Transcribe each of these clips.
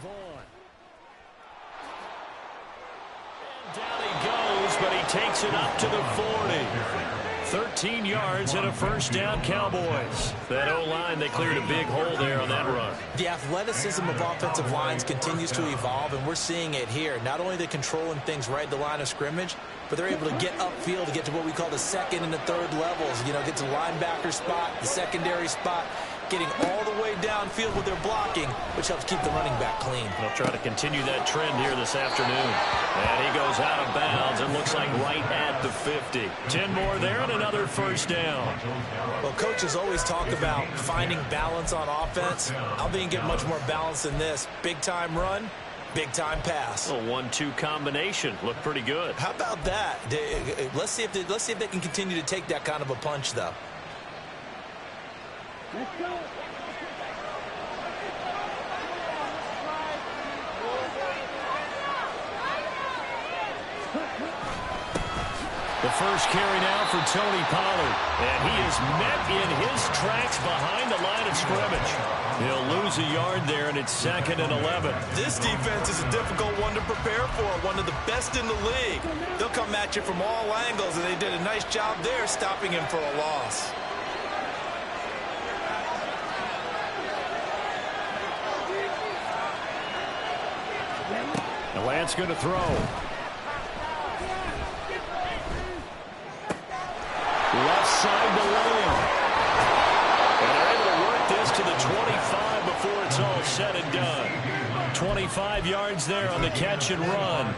Vaughn. And down he goes, but he takes it up to the 40. 13 yards and a first down, Cowboys. That O-line, they cleared a big hole there on that run. The athleticism of offensive lines continues to evolve, and we're seeing it here. Not only are they controlling things right at the line of scrimmage, but they're able to get upfield to get to what we call the second and the third levels. You know, get to the linebacker spot, the secondary spot, getting all the way downfield with their blocking, which helps keep the running back clean. They'll try to continue that trend here this afternoon. And he goes out of bounds. It looks like right at the 50. 10 more there and another first down. Well, coaches always talk about finding balance on offense. I think you get much more balance than this. Big-time run, big-time pass. A 1-2 combination. Looked pretty good. How about that? Let's see if they can continue to take that kind of a punch, though. Let's go. The first carry now for Tony Pollard. And he is met in his tracks behind the line of scrimmage. He'll lose a yard there, and it's 2nd and 11. This defense is a difficult one to prepare for, one of the best in the league. They'll come at you from all angles, and they did a nice job there stopping him for a loss. And Lance going to throw. Left side to Lamb. And they're able to work this to the 25 before it's all said and done. 25 yards there on the catch and run.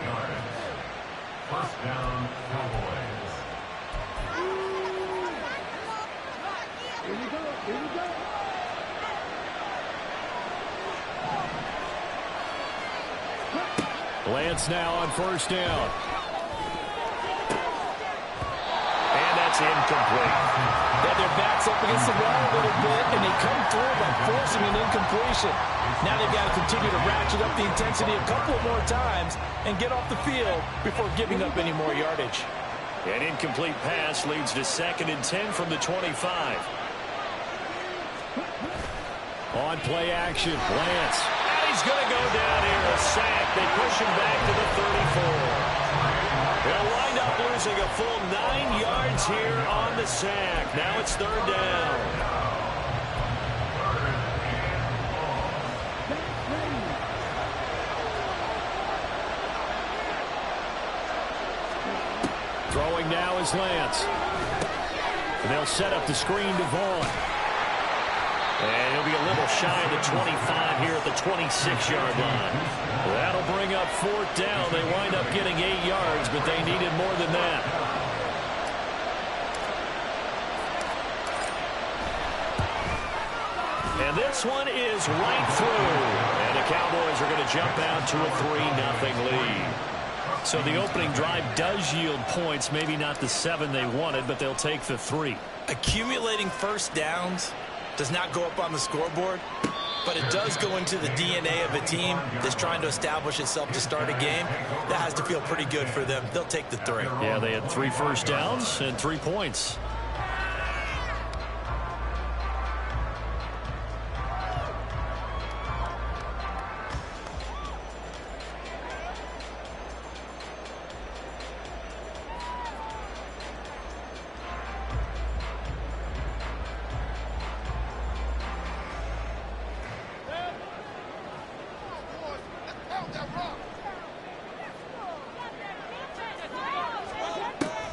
First down, Cowboys. Here we go. Here we go. Lance now on first down. And that's incomplete. They had their backs up against the wall a little bit, and they come through by forcing an incompletion. Now they've got to continue to ratchet up the intensity a couple more times and get off the field before giving up any more yardage. An incomplete pass leads to 2nd and 10 from the 25. On play action, Lance. And he's going to go down here, a sack. They push him back to the 34. They'll wind up losing a full 9 yards here on the sack. Now it's 3rd down. Throwing now is Lance. And they'll set up the screen to Vaughn. And he'll be a little shy of the 25 here at the 26-yard line. That'll bring up 4th down. They wind up getting 8 yards, but they needed more than that. And this one is right through. And the Cowboys are going to jump out to a 3-0 lead. So the opening drive does yield points, maybe not the 7 they wanted, but they'll take the 3. Accumulating first downs does not go up on the scoreboard, but it does go into the DNA of a team that's trying to establish itself to start a game. That has to feel pretty good for them. They'll take the 3. Yeah, they had 3 first downs and 3 points.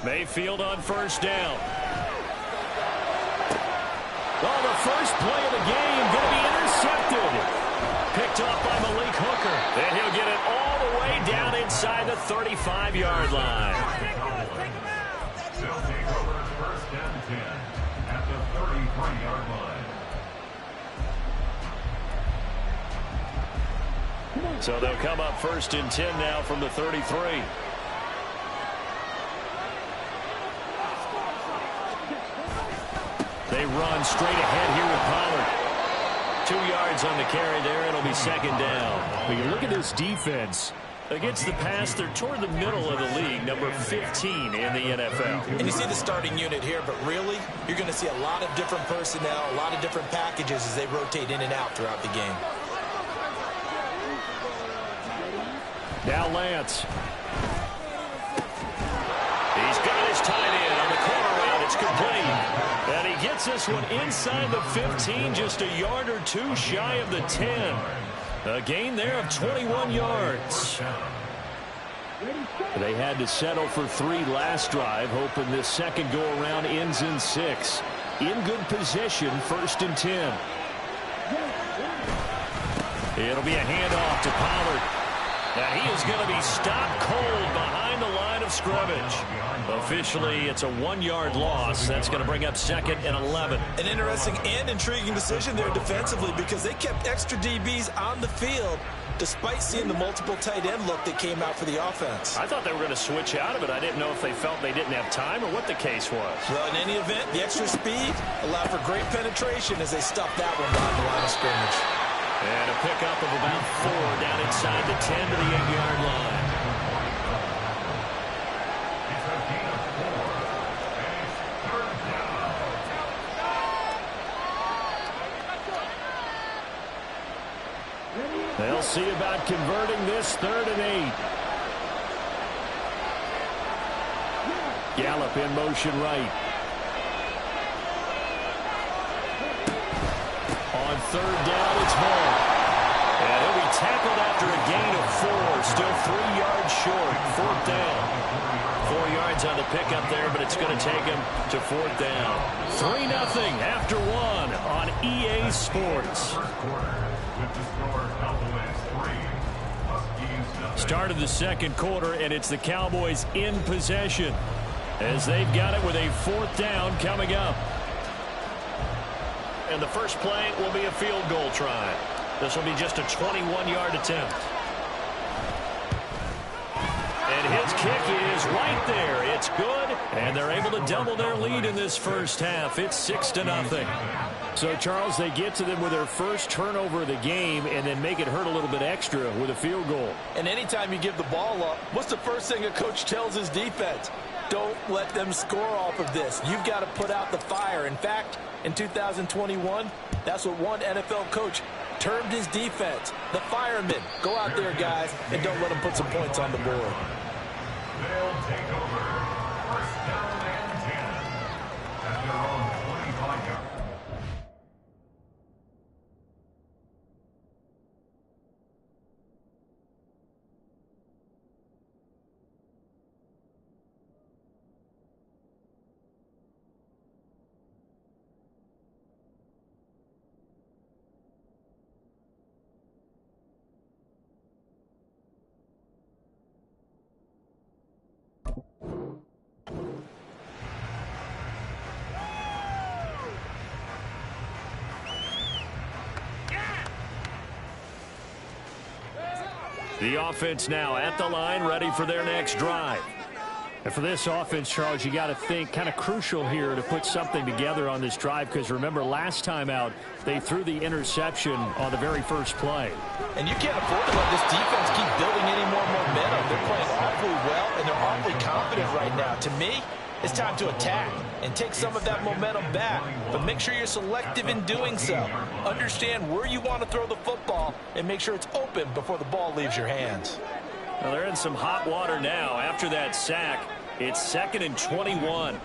Mayfield on first down. Well, the first play of the game going to be intercepted. Picked off by Malik Hooker. And he'll get it all the way down inside the 35-yard line. They'll take over first and 10 at the 33-yard line. So they'll come up first and 10 now from the 33. They run straight ahead here with Pollard. 2 yards on the carry there. It'll be 2nd down. When you look at this defense, against the pass, they're toward the middle of the league, number 15 in the NFL. And you see the starting unit here, but really, you're going to see a lot of different personnel, a lot of different packages as they rotate in and out throughout the game. Now Lance. He's got his tight end on the corner route. It's complete. And he gets this one inside the 15, just a yard or two shy of the 10. A gain there of 21 yards. They had to settle for 3 last drive, hoping this second go-around ends in 6. In good position, 1st and 10. It'll be a handoff to Pollard. Now he is going to be stopped cold behind the line of scrimmage. Officially, it's a 1-yard loss. That's going to bring up 2nd and 11. An interesting and intriguing decision there defensively because they kept extra DBs on the field despite seeing the multiple tight end look that came out for the offense. I thought they were going to switch out of it. I didn't know if they felt they didn't have time or what the case was. Well, in any event, the extra speed allowed for great penetration as they stuffed that one behind the line of scrimmage. And a pickup of about 4 down inside the 10 to the 8-yard line. It's a gain of 4, and it's 3rd down. They'll see about converting this 3rd and 8. Gallup in motion right. On 3rd down, it's Hall. And he'll be tackled after a gain of 4. Still 3 yards short. 4th down. 4 yards on the pickup there, but it's going to take him to 4th down. 3-0 after 1 on EA Sports. First quarter with the score Cowboys 3, Huskies 0. Start of the second quarter, and it's the Cowboys in possession as they've got it with a 4th down coming up. And the first play will be a field goal try. This will be just a 21-yard attempt. And his kick is right there. It's good, and they're able to double their lead in this first half. It's 6-0. So, Charles, they get to them with their first turnover of the game and then make it hurt a little bit extra with a field goal. And anytime you give the ball up, what's the first thing a coach tells his defense? Don't let them score off of this. You've got to put out the fire. In fact, in 2021, that's what one NFL coach termed his defense. The firemen. Go out there, guys, and don't let them put some points on the board. They'll take over 1st down and 10 at their own 25-yard. The offense now at the line, ready for their next drive. And for this offense, Charles, you got to think kind of crucial here to put something together on this drive because remember last time out they threw the interception on the very first play. And you can't afford to let this defense keep building any more momentum. They're playing awfully well and they're awfully confident right now. To me, it's time to attack and take some of that momentum back. But make sure you're selective in doing so. Understand where you want to throw the football and make sure it's open before the ball leaves your hands. Well, they're in some hot water now after that sack. It's 2nd and 21.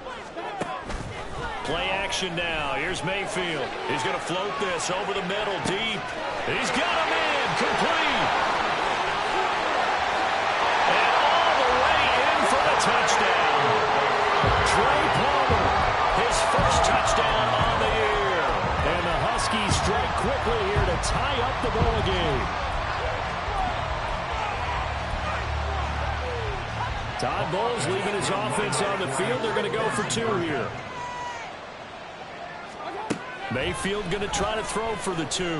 Play action now. Here's Mayfield. He's going to float this over the middle deep. He's got a man complete. And all the way in for the touchdown. Trey Palmer, his first touchdown on the year. And the Huskies strike quickly here to tie up the ball game. Todd Bowles leaving his offense on the field. They're going to go for 2 here. Mayfield going to try to throw for the 2. And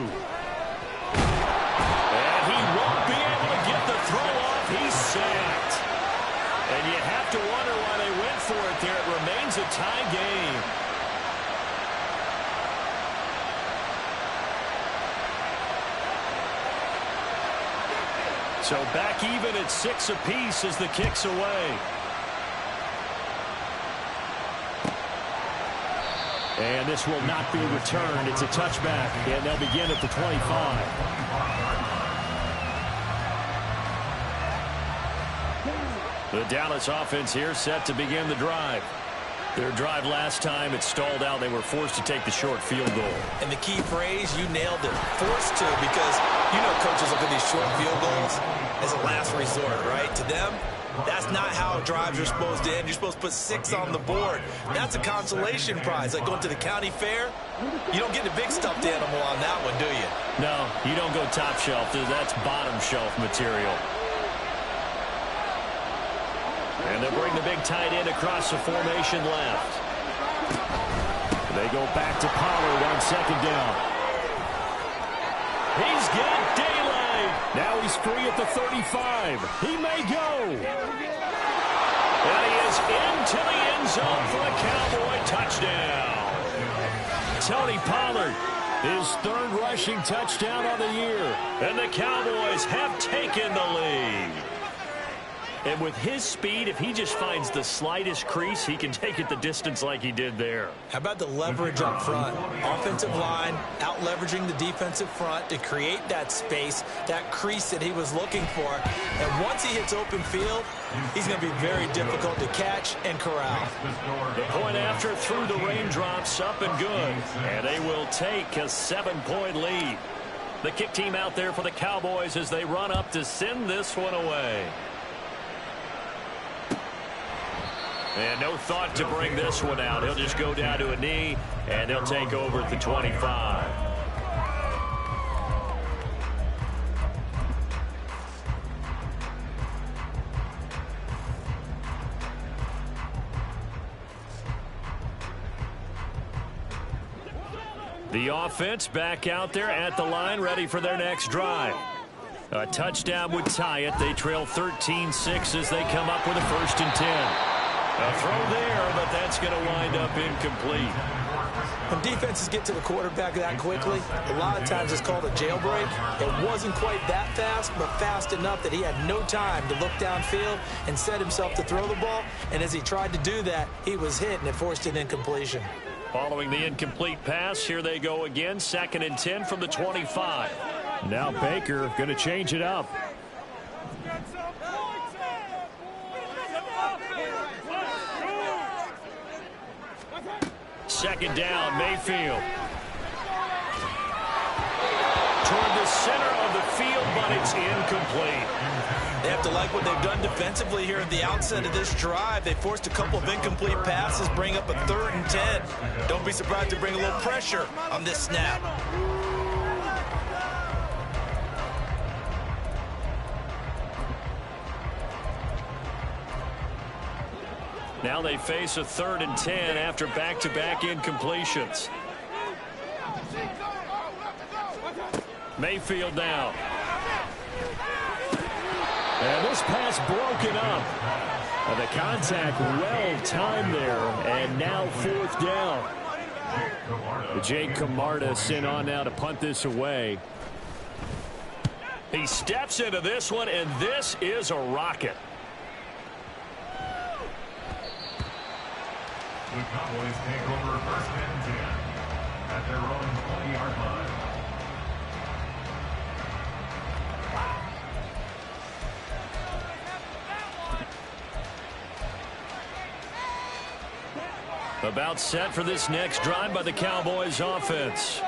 he won't be able to get the throw off. He's sacked. And you have to wonder why they went for it there. It remains a tie game. So back even at 6 apiece as the kick's away. And this will not be returned. It's a touchback, and they'll begin at the 25. The Dallas offense here set to begin the drive. Their drive last time, it stalled out. They were forced to take the short field goal. And the key phrase, you nailed it, forced to, because you know coaches look at these short field goals as a last resort, right? To them, that's not how drives are supposed to end. You're supposed to put 6 on the board. That's a consolation prize. Like going to the county fair, you don't get a big stuffed animal on that one, do you? No, you don't go top shelf. That's bottom shelf material. And they'll bring the big tight end across the formation left. They go back to Pollard on second down. He's got daylight. Now he's free at the 35. He may go. And he is into the end zone for a Cowboy touchdown. Tony Pollard, his 3rd rushing touchdown of the year. And the Cowboys have taken the lead. And with his speed, if he just finds the slightest crease, he can take it the distance like he did there. How about the leverage up front? Offensive line out leveraging the defensive front to create that space, that crease that he was looking for. And once he hits open field, he's going to be very difficult to catch and corral. The point after through the raindrops, up and good. And they will take a 7-point lead. The kick team out there for the Cowboys as they run up to send this one away. And no thought to bring this one out. He'll just go down to a knee, and they'll take over at the 25. The offense back out there at the line, ready for their next drive. A touchdown would tie it. They trail 13-6 as they come up with a 1st and 10. A throw there, but that's going to wind up incomplete. When defenses get to the quarterback that quickly, a lot of times it's called a jailbreak. It wasn't quite that fast, but fast enough that he had no time to look downfield and set himself to throw the ball. And as he tried to do that, he was hit, and it forced an incompletion. Following the incomplete pass, here they go again. 2nd and 10 from the 25. Now Baker going to change it up. Second down, Mayfield. Toward the center of the field, but it's incomplete. They have to like what they've done defensively here at the outset of this drive. They forced a couple of incomplete passes, bring up a 3rd and 10. Don't be surprised to bring a little pressure on this snap. Now they face a 3rd and 10 after back-to-back incompletions. Mayfield now. And this pass broken up. And the contact well timed there. And now 4th down. Jake Camarda sent on now to punt this away. He steps into this one, and this is a rocket. The Cowboys take over 1st and 10 at their own 20-yard line. About set for this next drive by the Cowboys offense.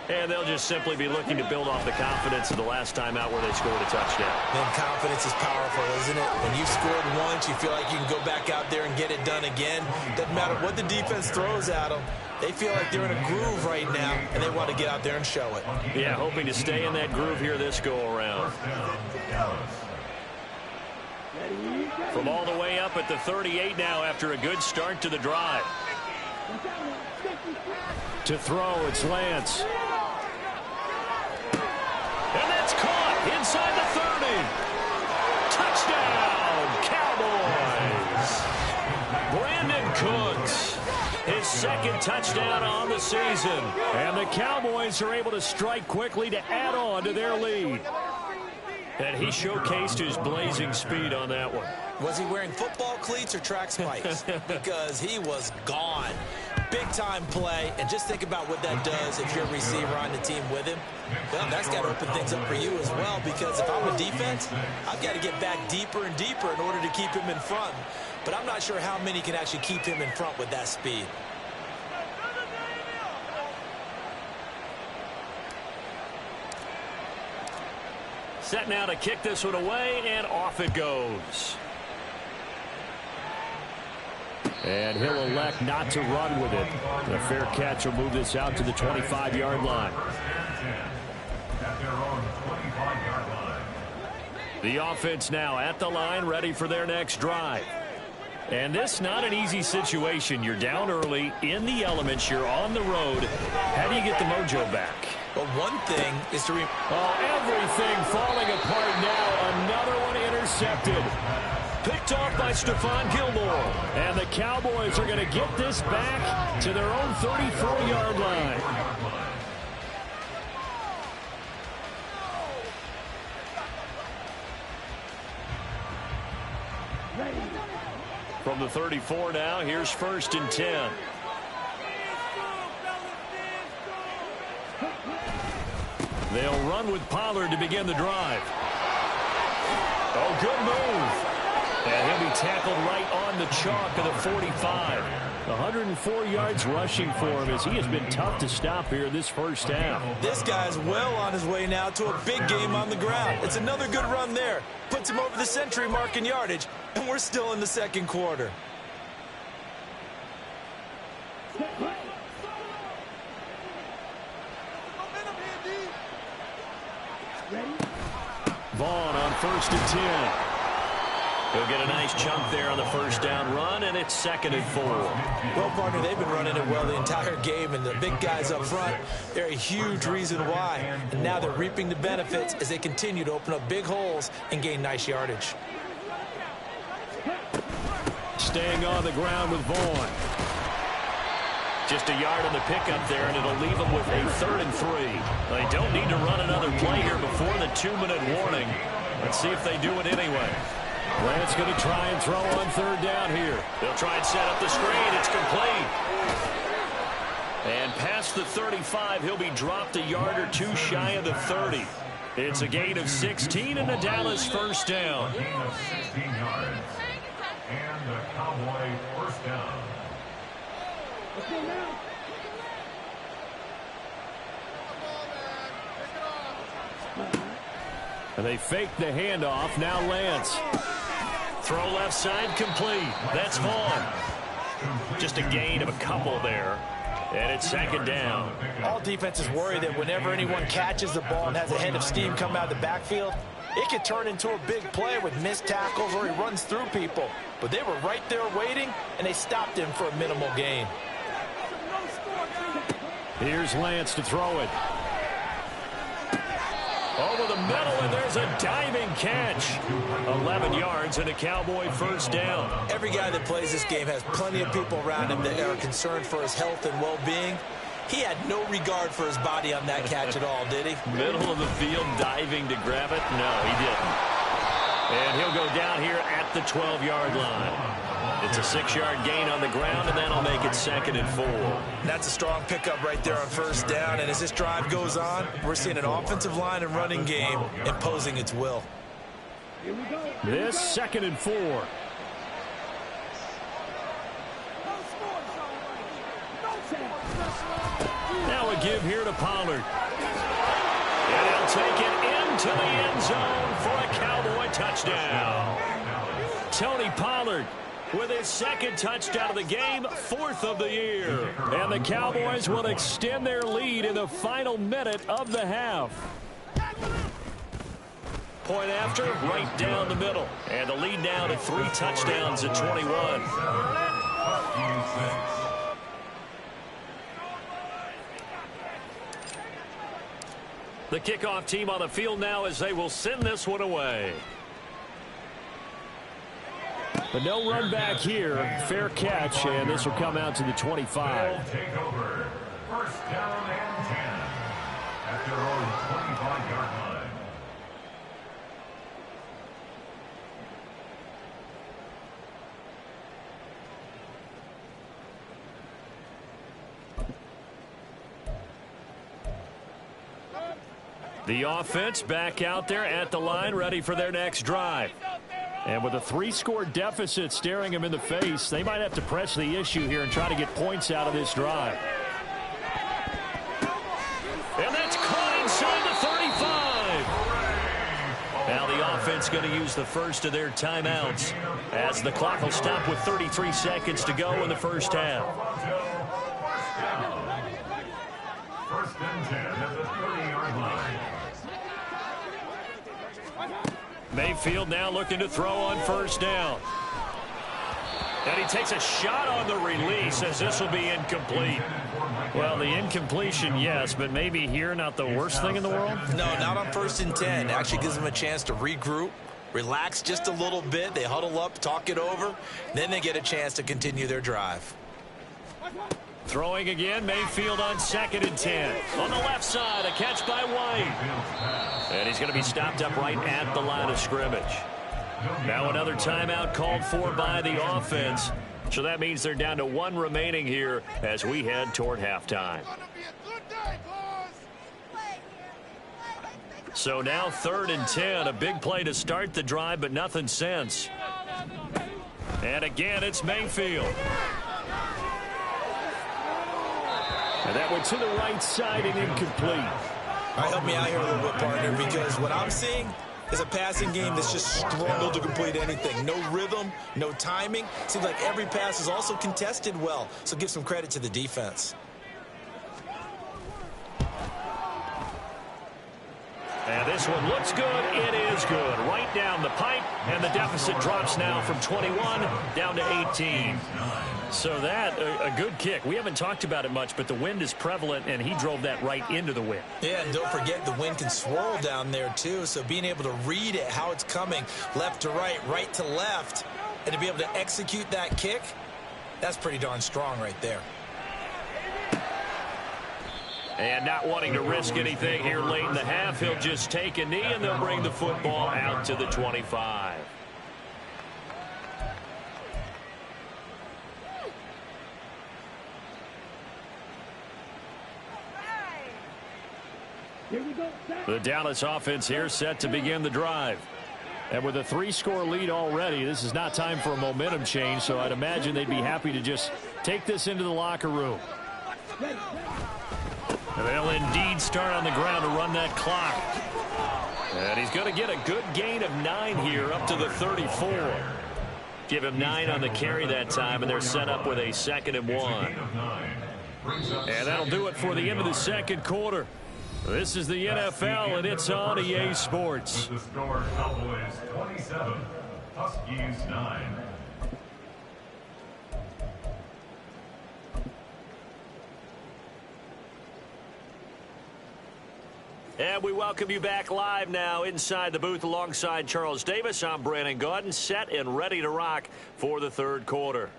And they'll just simply be looking to build off the confidence of the last time out where they scored a touchdown. Man, confidence is powerful, isn't it? When you've scored once, you feel like you can go back out there and get it done again. Doesn't matter what the defense throws at them. They feel like they're in a groove right now, and they want to get out there and show it. Yeah, hoping to stay in that groove here this go-around. From all the way up at the 38 now after a good start to the drive. To throw, it's Lance. And that's caught inside the 30. Touchdown, Cowboys. Brandon Cooks, his 2nd touchdown on the season. And the Cowboys are able to strike quickly to add on to their lead. And he showcased his blazing speed on that one. Was he wearing football cleats or track spikes? Because he was gone. Big-time play, and just think about what that does if you're a receiver on the team with him. Well, that's got to open things up for you as well, because if I'm a defense, I've got to get back deeper and deeper in order to keep him in front. But I'm not sure how many can actually keep him in front with that speed. Set now to kick this one away, and off it goes. And he'll elect not to run with it. A fair catch will move this out to the 25-yard line. The offense now at the line, ready for their next drive. And this not an easy situation. You're down early, in the elements, you're on the road. How do you get the mojo back? Well, one thing is to... everything falling apart now. Another one intercepted. Picked off by Stephon Gilmore. And the Cowboys are going to get this back to their own 34-yard line. From the 34 now, here's 1st and 10. They'll run with Pollard to begin the drive. Oh, good move. And he'll be tackled right on the chalk of the 45. 104 yards rushing for him as he has been tough to stop here this first half. This guy's well on his way now to a big game on the ground. It's another good run there. Puts him over the century mark in yardage, and we're still in the second quarter. Vaughn on 1st and 10. He'll get a nice chunk there on the first down run, and it's 2nd and 4. Well, partner, they've been running it well the entire game, and the big guys up front, they're a huge reason why. And now they're reaping the benefits as they continue to open up big holes and gain nice yardage. Staying on the ground with Vaughn. Just a yard on the pickup there, and it'll leave them with a 3rd and 3. They don't need to run another play here before the 2-minute warning. Let's see if they do it anyway. Grant's going to try and throw on 3rd down here. They'll try and set up the screen. It's complete. And past the 35, he'll be dropped a yard or two shy of the 30. It's a gain of 16 and a Dallas first down. Gain of 16 yards. And the Cowboy first down. Let's go now. And they fake the handoff. Now Lance. Throw left side complete. That's Vaughn. Just a gain of a couple there. And it's 2nd down. All defenses worry that whenever anyone catches the ball and has a head of steam come out of the backfield, it could turn into a big play with missed tackles or he runs through people. But they were right there waiting, and they stopped him for a minimal gain. Here's Lance to throw it. Over the middle, and there's a diving catch. 11 yards and a Cowboy first down. Every guy that plays this game has plenty of people around him that are concerned for his health and well-being. He had no regard for his body on that catch at all, did he? Middle of the field, diving to grab it? No, he didn't. And he'll go down here at the 12-yard line. It's a 6-yard gain on the ground, and that'll make it 2nd and 4. That's a strong pickup right there on first down, and as this drive goes on, we're seeing an offensive line and running game imposing its will. Here we go. This 2nd and 4. Now a give here to Pollard. And he'll take it into the end zone for a Cowboy touchdown. Tony Pollard with his 2nd touchdown of the game, 4th of the year. And the Cowboys will extend their lead in the final minute of the half. Point after, right down the middle. And the lead now to 3 touchdowns at 21. The kickoff team on the field now as they will send this one away. But no run back here. Fair catch, and this will come out to the 25. Take over. First down and 10 at their own 25-yard line. The offense back out there at the line, ready for their next drive. And with a 3-score deficit staring them in the face, they might have to press the issue here and try to get points out of this drive. And that's caught inside the 35. Now the offense going to use the first of their timeouts as the clock will stop with 33 seconds to go in the first half. First and 10 at the 30-yard line. Mayfield now looking to throw on first down. And he takes a shot on the release as this will be incomplete. Well, the incompletion, yes, but maybe here not the worst thing in the world? No, not on first and 10. Actually gives them a chance to regroup, relax just a little bit. They huddle up, talk it over. Then they get a chance to continue their drive. Throwing again, Mayfield on 2nd and 10. On the left side, a catch by White. And he's going to be stopped up right at the line of scrimmage. Now another timeout called for by the offense. So that means they're down to 1 remaining here as we head toward halftime. So now 3rd and 10, a big play to start the drive, but nothing since. And again, it's Mayfield. And that went to the right side and incomplete. All right, help me out here a little bit, partner, because what I'm seeing is a passing game that's just struggled to complete anything. No rhythm, no timing. Seems like every pass is also contested well, so give some credit to the defense. And this one looks good. It is good. Right down the pipe, and the deficit drops now from 21 down to 18. So that, a good kick. We haven't talked about it much, but the wind is prevalent, and he drove that right into the wind. Yeah, and don't forget the wind can swirl down there, too, so being able to read it, how it's coming, left to right to left, and to be able to execute that kick, that's pretty darn strong right there. And not wanting to risk anything here late in the half, he'll just take a knee, and they'll bring the football out to the 25. Here we go. The Dallas offense here set to begin the drive. And with a 3-score lead already, this is not time for a momentum change, so I'd imagine they'd be happy to just take this into the locker room. And they'll indeed start on the ground to run that clock. And he's going to get a good gain of 9 here up to the 34. Give him 9 on the carry that time, and they're set up with a 2nd and 1. And that'll do it for the end of the second quarter. This is the NFL, and it's on EA Sports. The score, Cowboys 27, Huskies 9. And we welcome you back live now inside the booth alongside Charles Davis. I'm Brandon Gaudin, set and ready to rock for the third quarter.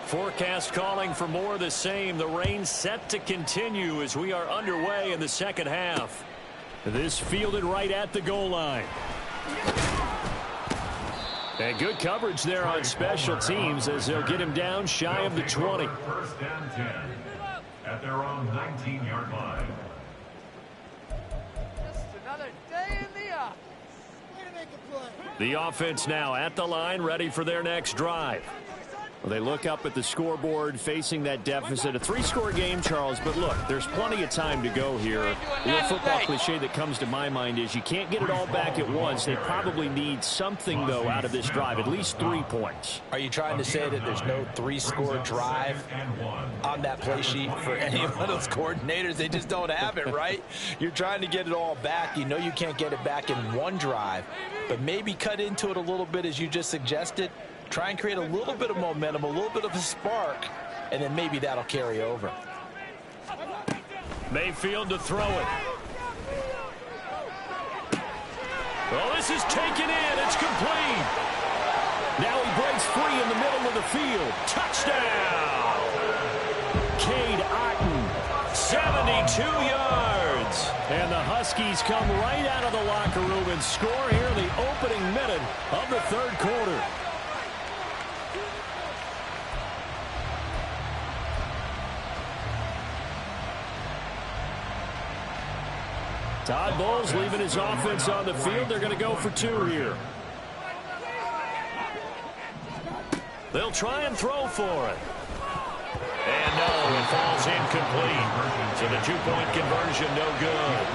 Forecast calling for more of the same. The rain set to continue as we are underway in the second half. This fielded right at the goal line. And good coverage there on special teams as they'll get him down shy of the 20. First and 10 at their own 19-yard line. Just another day in the office. Way to make a play. The offense now at the line, ready for their next drive. Well, they look up at the scoreboard facing that deficit. A 3-score game, Charles, but look, there's plenty of time to go here. The little football cliche that comes to my mind is you can't get it all back at once. They probably need something, though, out of this drive, at least 3 points. Are you trying to say that there's no 3-score drive on that play sheet for any one of those coordinators? They just don't have it, right? You're trying to get it all back. You know you can't get it back in one drive, but maybe cut into it a little bit as you just suggested. Try and create a little bit of momentum, a little bit of a spark, and then maybe that'll carry over. Mayfield to throw it. Well, this is taken in. It's complete. Now he breaks free in the middle of the field. Touchdown! Cade Otton, 72 yards. And the Huskies come right out of the locker room and score here in the opening minute of the third quarter. Todd Bowles leaving his offense on the field. They're going to go for 2 here. They'll try and throw for it. And no, it falls incomplete. So the 2-point conversion, no good.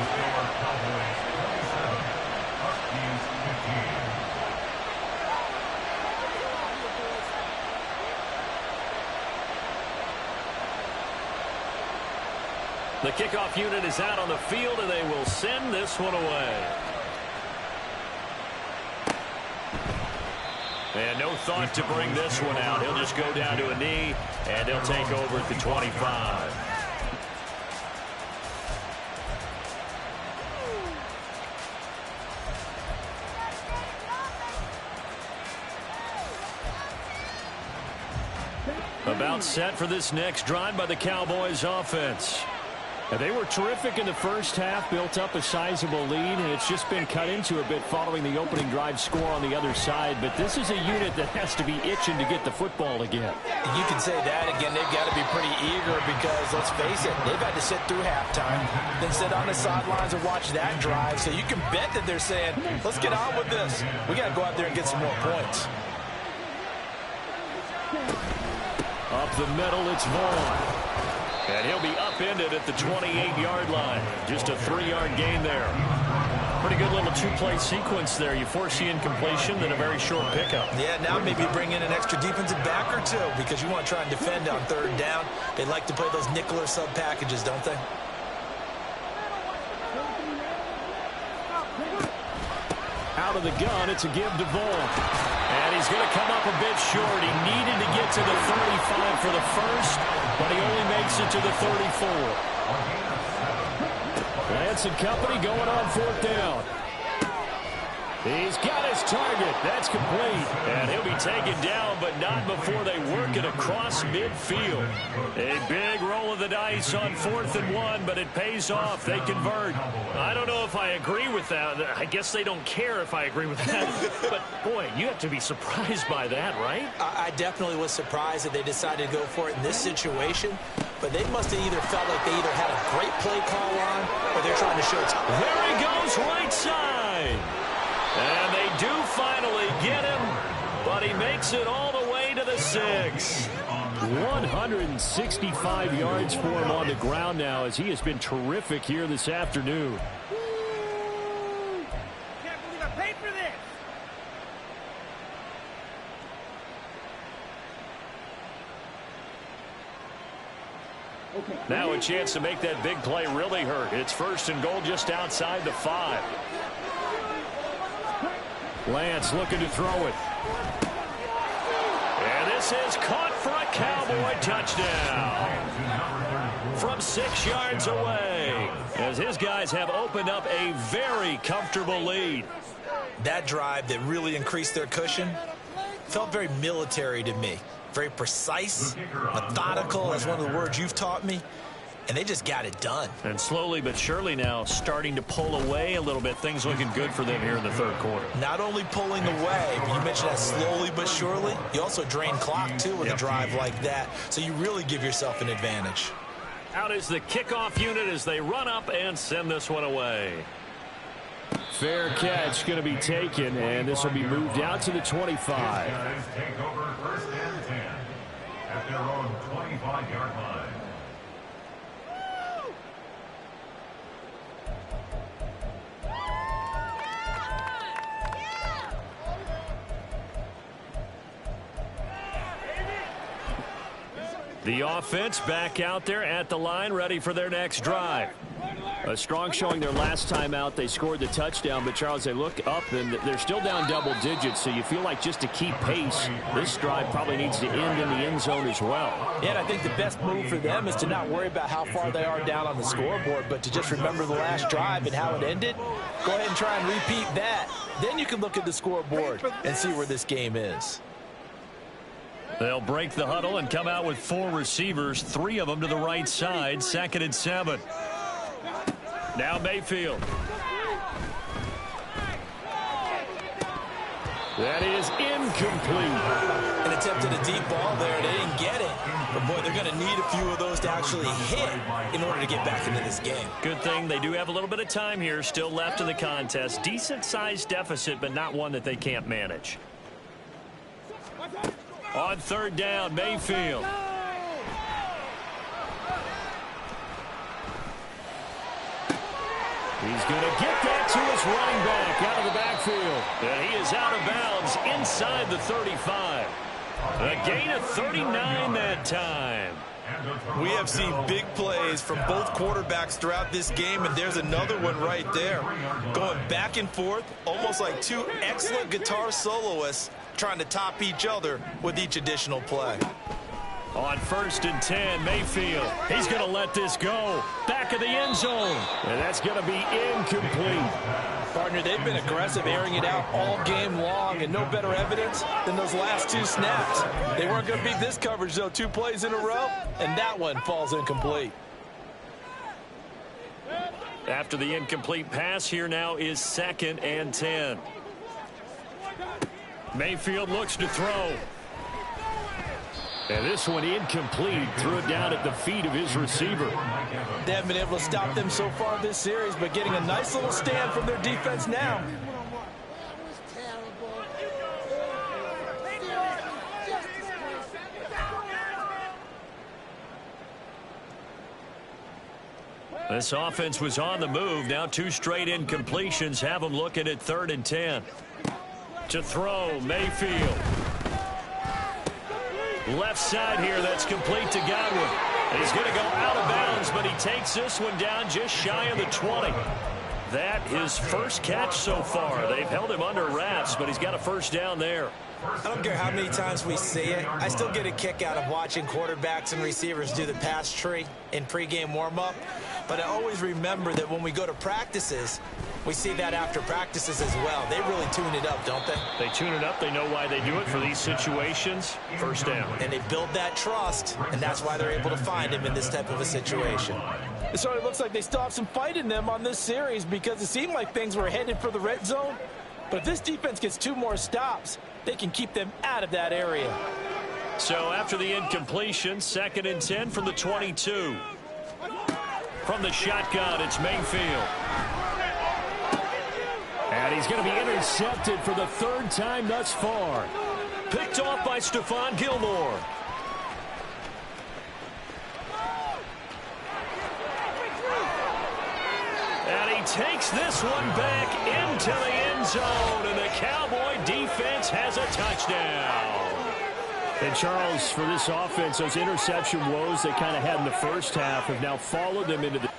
The kickoff unit is out on the field, and they will send this one away. And no thought to bring this one out. He'll just go down to a knee, and he'll take over at the 25. About set for this next drive by the Cowboys offense. And they were terrific in the first half, built up a sizable lead, and it's just been cut into a bit following the opening drive score on the other side. But this is a unit that has to be itching to get the football again. You can say that again. They've got to be pretty eager because, let's face it, they've had to sit through halftime, then sit on the sidelines and watch that drive. So you can bet that they're saying, let's get on with this. We got to go out there and get some more points. Up the middle, it's Vaughn. And he'll be upended at the 28-yard line. Just a 3-yard gain there. Pretty good little 2-play sequence there. You force the incompletion, then a very short pickup. Yeah, now maybe bring in an extra defensive back or 2 because you want to try and defend on 3rd down. They like to play those nickel or sub packages, don't they? Out of the gun, it's a give to Vaughn. And he's going to come up a bit short. He needed to get to the 35 for the first, but he only makes it to the 34. Lance and company going on 4th down. He's got his target. That's complete. And he'll be taken down, but not before they work it across midfield. A big roll of the dice on 4th and 1, but it pays off. They convert. I don't know if I agree with that. I guess they don't care if I agree with that. But, boy, you have to be surprised by that, right? I definitely was surprised that they decided to go for it in this situation. But they must have either felt like they either had a great play call on or they're trying to show it's... There he goes, right side. And they do finally get him, but he makes it all the way to the 6. 165 yards for him on the ground now as he has been terrific here this afternoon. Can't believe I paid for this. Now a chance to make that big play really hurt. It's 1st and goal just outside the 5. Lance looking to throw it. And this is caught for a Cowboy touchdown. From 6 yards away. As his guys have opened up a very comfortable lead. That drive that really increased their cushion felt very military to me. Very precise, methodical, that's one of the words you've taught me. And they just got it done. And slowly but surely now starting to pull away a little bit. Things looking good for them here in the 3rd quarter. Not only pulling away, but you mentioned that slowly but surely. You also drain clock, too, with a drive like that. So you really give yourself an advantage. Out is the kickoff unit as they run up and send this one away. Fair catch going to be taken, and this will be moved out to the 25. Take over 1st and 10 at their own 25-yard line. The offense back out there at the line, ready for their next drive. A strong showing their last time out. They scored the touchdown, but, Charles, they look up, and they're still down double digits, so you feel like just to keep pace, this drive probably needs to end in the end zone as well. Yeah, and I think the best move for them is to not worry about how far they are down on the scoreboard, but to just remember the last drive and how it ended. Go ahead and try and repeat that. Then you can look at the scoreboard and see where this game is. They'll break the huddle and come out with 4 receivers, 3 of them to the right side, 2nd and 7. Now Mayfield. That is incomplete. And a attempted a deep ball there. They didn't get it. But, boy, they're going to need a few of those to actually hit in order to get back into this game. Good thing they do have a little bit of time here still left in the contest. Decent-sized deficit, but not one that they can't manage. On third down, Mayfield. He's going to get that to his running back out of the backfield. And he is out of bounds inside the 35. A gain of 39 that time. We have seen big plays from both quarterbacks throughout this game, and there's another one right there. Going back and forth, almost like two excellent guitar soloists trying to top each other with each additional play. On 1st and 10, Mayfield. He's going to let this go. Back of the end zone. And that's going to be incomplete. Partner, they've been aggressive, airing it out all game long, and no better evidence than those last two snaps. They weren't going to beat this coverage, though. 2 plays in a row, and that one falls incomplete. After the incomplete pass, here now is 2nd and 10. Mayfield looks to throw. And this one incomplete. Threw it down at the feet of his receiver. They haven't been able to stop them so far this series, but getting a nice little stand from their defense now. This offense was on the move. Now 2 straight incompletions have them looking at 3rd and 10. To throw, Mayfield. Left side here, that's complete to Godwin. He's going to go out of bounds, but he takes this one down just shy of the 20. That his first catch so far. They've held him under wraps, but he's got a first down there. I don't care how many times we see it. I still get a kick out of watching quarterbacks and receivers do the pass tree in pregame warm-up. But I always remember that when we go to practices, we see that after practices as well. They really tune it up, don't they? They tune it up. They know why they do it for these situations. First down. And they build that trust, and that's why they're able to find him in this type of a situation. It sort of looks like they still have some fight in them on this series because it seemed like things were headed for the red zone. But if this defense gets 2 more stops, they can keep them out of that area. So after the incompletion, 2nd and 10 from the 22. From the shotgun, it's Mayfield. And he's going to be intercepted for the 3rd time thus far. Picked off by Stephon Gilmore. And he takes this one back into the end zone, and the Cowboy defense has a touchdown. And Charles, for this offense, those interception woes they kind of had in the first half have now followed them into the